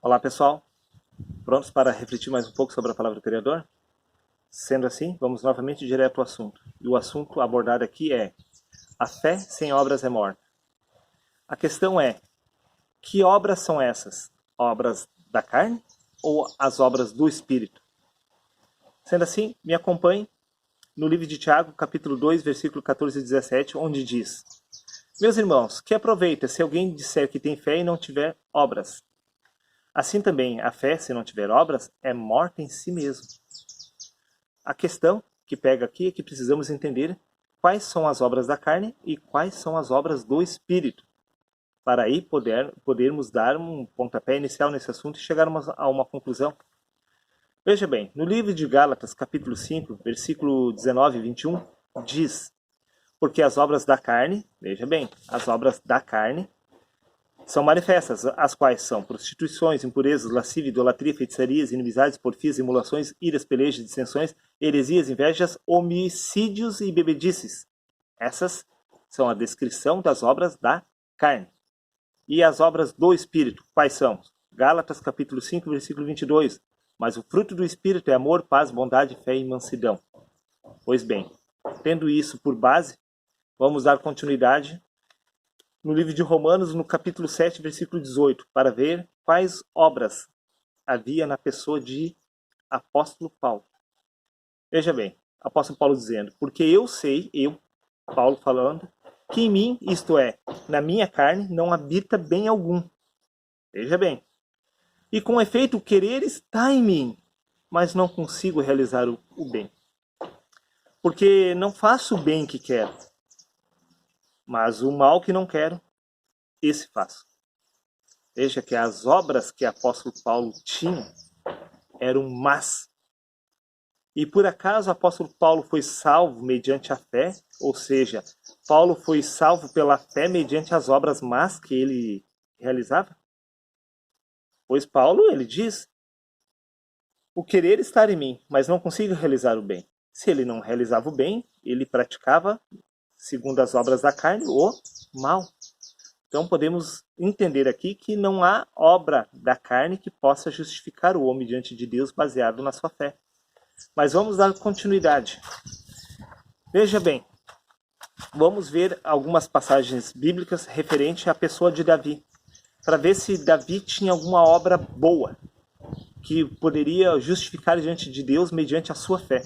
Olá pessoal, prontos para refletir mais um pouco sobre a palavra do Criador? Sendo assim, vamos novamente direto ao assunto. E o assunto abordado aqui é: a fé sem obras é morta. A questão é: que obras são essas? Obras da carne ou as obras do Espírito? Sendo assim, me acompanhe no livro de Tiago, capítulo 2, versículo 14 e 17, onde diz: Meus irmãos, que aproveita se alguém disser que tem fé e não tiver obras? Assim também, a fé, se não tiver obras, é morta em si mesmo. A questão que pega aqui é que precisamos entender quais são as obras da carne e quais são as obras do Espírito, para aí podermos dar um pontapé inicial nesse assunto e chegar a uma conclusão. Veja bem, no livro de Gálatas, capítulo 5, versículo 19 e 21, diz: Porque as obras da carne, veja bem, as obras da carne são manifestas, as quais são prostituições, impurezas, lascívia, idolatria, feitiçarias, inimizades, porfias, emulações, iras, pelejas, dissensões, heresias, invejas, homicídios e bebedices. Essas são a descrição das obras da carne. E as obras do Espírito, quais são? Gálatas capítulo 5, versículo 22. Mas o fruto do Espírito é amor, paz, bondade, fé e mansidão. Pois bem, tendo isso por base, vamos dar continuidade no livro de Romanos, no capítulo 7, versículo 18, para ver quais obras havia na pessoa de apóstolo Paulo. Veja bem, apóstolo Paulo dizendo: Porque eu sei, Paulo falando, que em mim, isto é, na minha carne, não habita bem algum. Veja bem. E com efeito, o querer está em mim, mas não consigo realizar o bem. Porque não faço o bem que quero, mas o mal que não quero, esse faço. Veja que as obras que o apóstolo Paulo tinha eram más. E por acaso o apóstolo Paulo foi salvo mediante a fé? Ou seja, Paulo foi salvo pela fé mediante as obras más que ele realizava? Pois Paulo, ele diz: o querer estar em mim, mas não consigo realizar o bem. Se ele não realizava o bem, ele praticava, segundo as obras da carne, o mal. Então podemos entender aqui que não há obra da carne que possa justificar o homem diante de Deus baseado na sua fé. Mas vamos dar continuidade. Veja bem, vamos ver algumas passagens bíblicas referentes à pessoa de Davi, para ver se Davi tinha alguma obra boa que poderia justificar diante de Deus mediante a sua fé.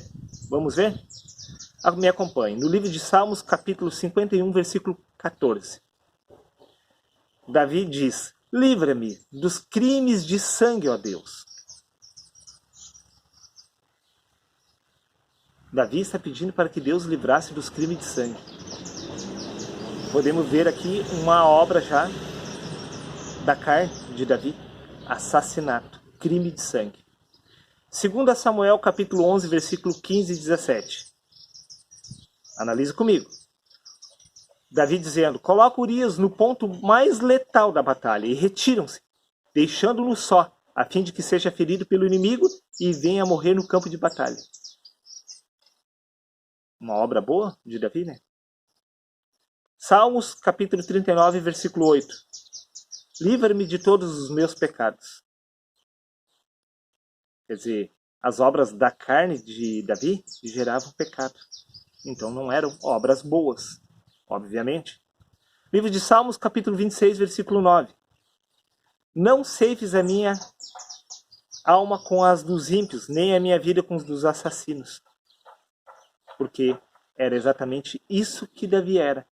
Vamos ver? Me acompanhe. No livro de Salmos, capítulo 51, versículo 14. Davi diz: Livra-me dos crimes de sangue, ó Deus. Davi está pedindo para que Deus livrasse dos crimes de sangue. Podemos ver aqui uma obra já da carne de Davi: assassinato, crime de sangue. 2 Samuel, capítulo 11, versículo 15 e 17. Analise comigo. Davi dizendo: Coloca Urias no ponto mais letal da batalha e retiram-se, deixando-no só, a fim de que seja ferido pelo inimigo e venha a morrer no campo de batalha. Uma obra boa de Davi, né? Salmos, capítulo 39, versículo 8. Livra-me de todos os meus pecados. Quer dizer, as obras da carne de Davi geravam pecado. Então não eram obras boas, obviamente. Livro de Salmos, capítulo 26, versículo 9. Não ceifes a minha alma com as dos ímpios, nem a minha vida com os dos assassinos. Porque era exatamente isso que Davi era.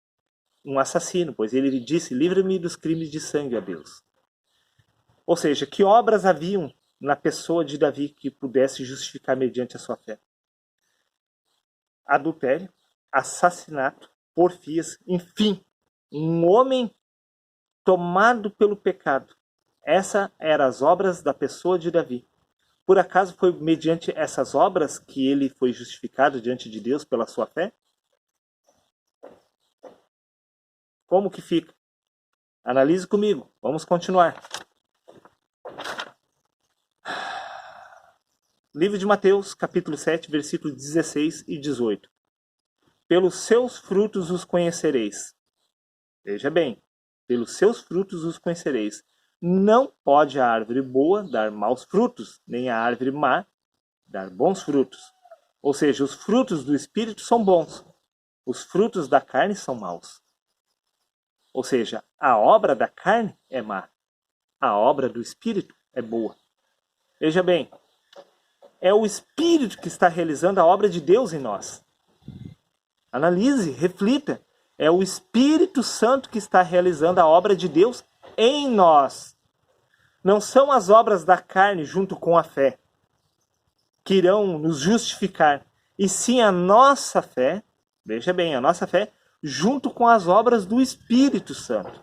Um assassino, pois ele disse: livra-me dos crimes de sangue, ó Deus. Ou seja, que obras haviam na pessoa de Davi que pudesse justificar mediante a sua fé? Adultério, assassinato, porfias, enfim, um homem tomado pelo pecado. Essas eram as obras da pessoa de Davi. Por acaso foi mediante essas obras que ele foi justificado diante de Deus pela sua fé? Como que fica? Analise comigo. Vamos continuar. Livro de Mateus, capítulo 7, versículos 16 e 18. Pelos seus frutos os conhecereis. Veja bem, pelos seus frutos os conhecereis. Não pode a árvore boa dar maus frutos, nem a árvore má dar bons frutos. Ou seja, os frutos do Espírito são bons, os frutos da carne são maus. Ou seja, a obra da carne é má, a obra do Espírito é boa. Veja bem, é o Espírito que está realizando a obra de Deus em nós. Analise, reflita. É o Espírito Santo que está realizando a obra de Deus em nós. Não são as obras da carne junto com a fé que irão nos justificar, e sim a nossa fé, veja bem, a nossa fé, junto com as obras do Espírito Santo.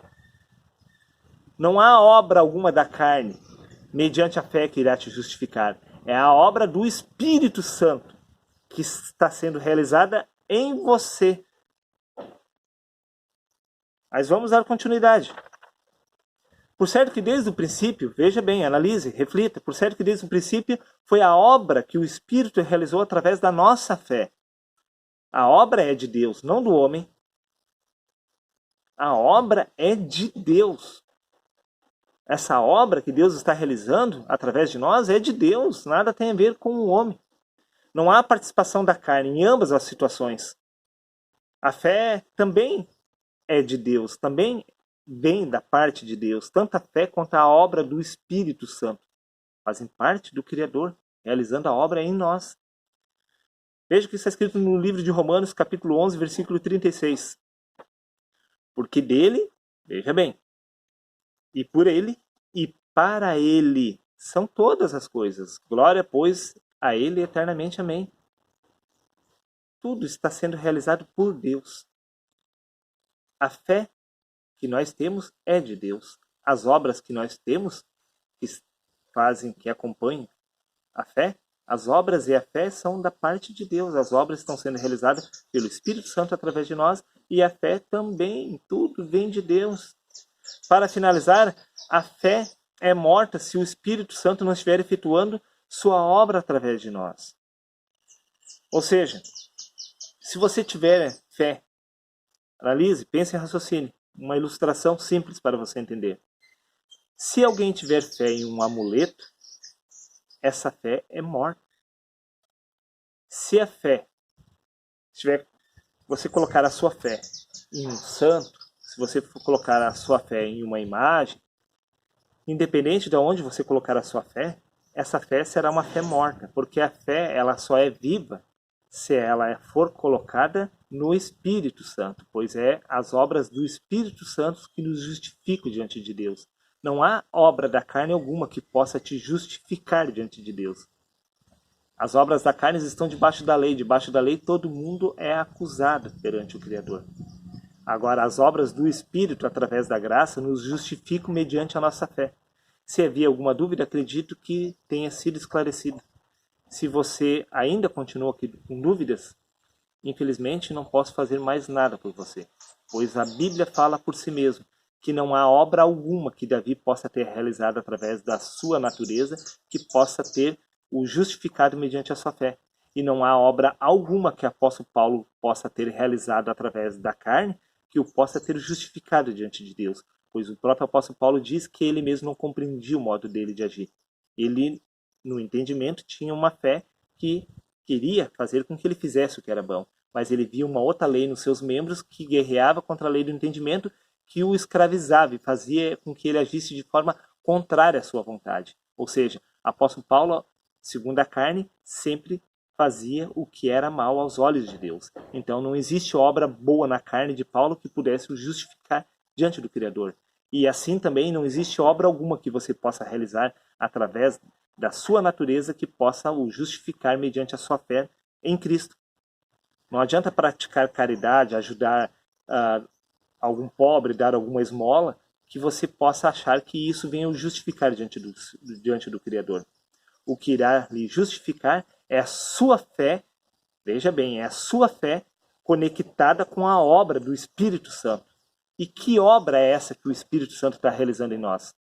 Não há obra alguma da carne, mediante a fé, que irá te justificar. É a obra do Espírito Santo que está sendo realizada em você. Mas vamos dar continuidade. Por certo que desde o princípio, veja bem, analise, reflita, por certo que desde o princípio foi a obra que o Espírito realizou através da nossa fé. A obra é de Deus, não do homem. A obra é de Deus. Essa obra que Deus está realizando através de nós é de Deus, nada tem a ver com o homem. Não há participação da carne em ambas as situações. A fé também é de Deus, também vem da parte de Deus. Tanto a fé quanto a obra do Espírito Santo fazem parte do Criador, realizando a obra em nós. Veja o que está escrito no livro de Romanos, capítulo 11, versículo 36. Porque dele, veja bem, e por ele, e para ele são todas as coisas. Glória, pois, a ele eternamente. Amém. Tudo está sendo realizado por Deus. A fé que nós temos é de Deus. As obras que nós temos, que fazem, que acompanham a fé, as obras e a fé são da parte de Deus. As obras estão sendo realizadas pelo Espírito Santo através de nós, e a fé também, tudo vem de Deus. Para finalizar, a fé é morta se o Espírito Santo não estiver efetuando sua obra através de nós. Ou seja, se você tiver fé, analise, pense em raciocínio. Uma ilustração simples para você entender. Se alguém tiver fé em um amuleto, essa fé é morta. Se a fé tiver, você colocar a sua fé em um santo, se você colocar a sua fé em uma imagem, independente de onde você colocar a sua fé, essa fé será uma fé morta, porque a fé ela só é viva se ela for colocada no Espírito Santo, pois é as obras do Espírito Santo que nos justificam diante de Deus. Não há obra da carne alguma que possa te justificar diante de Deus. As obras da carne estão debaixo da lei todo mundo é acusado perante o Criador. Agora, as obras do Espírito, através da graça, nos justificam mediante a nossa fé. Se havia alguma dúvida, acredito que tenha sido esclarecido. Se você ainda continua aqui com dúvidas, infelizmente não posso fazer mais nada por você, pois a Bíblia fala por si mesmo que não há obra alguma que Davi possa ter realizado através da sua natureza que possa ter o justificado mediante a sua fé. E não há obra alguma que o apóstolo Paulo possa ter realizado através da carne que o possa ter justificado diante de Deus, pois o próprio apóstolo Paulo diz que ele mesmo não compreendia o modo dele de agir. Ele, no entendimento, tinha uma fé que queria fazer com que ele fizesse o que era bom, mas ele via uma outra lei nos seus membros que guerreava contra a lei do entendimento, que o escravizava e fazia com que ele agisse de forma contrária à sua vontade. Ou seja, o apóstolo Paulo, segundo a carne, sempre fazia o que era mal aos olhos de Deus. Então não existe obra boa na carne de Paulo que pudesse o justificar diante do Criador. E assim também não existe obra alguma que você possa realizar através da sua natureza que possa o justificar mediante a sua fé em Cristo. Não adianta praticar caridade, ajudar algum pobre, dar alguma esmola, que você possa achar que isso venha o justificar diante do Criador. O que irá lhe justificar é a sua fé, veja bem, é a sua fé conectada com a obra do Espírito Santo. E que obra é essa que o Espírito Santo está realizando em nós?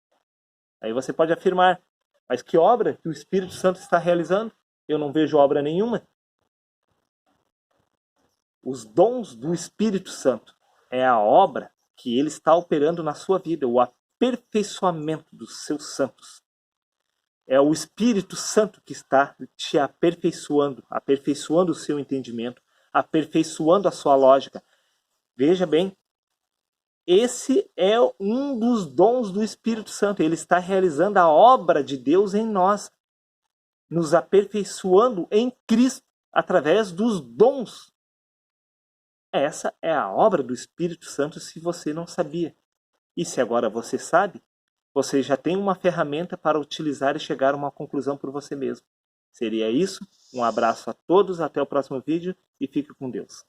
Aí você pode afirmar, mas que obra que o Espírito Santo está realizando? Eu não vejo obra nenhuma. Os dons do Espírito Santo é a obra que ele está operando na sua vida, o aperfeiçoamento dos seus santos. É o Espírito Santo que está te aperfeiçoando, aperfeiçoando o seu entendimento, aperfeiçoando a sua lógica. Veja bem, esse é um dos dons do Espírito Santo. Ele está realizando a obra de Deus em nós, nos aperfeiçoando em Cristo através dos dons. Essa é a obra do Espírito Santo, se você não sabia. E se agora você sabe, você já tem uma ferramenta para utilizar e chegar a uma conclusão por você mesmo. Seria isso. Um abraço a todos, até o próximo vídeo e fique com Deus.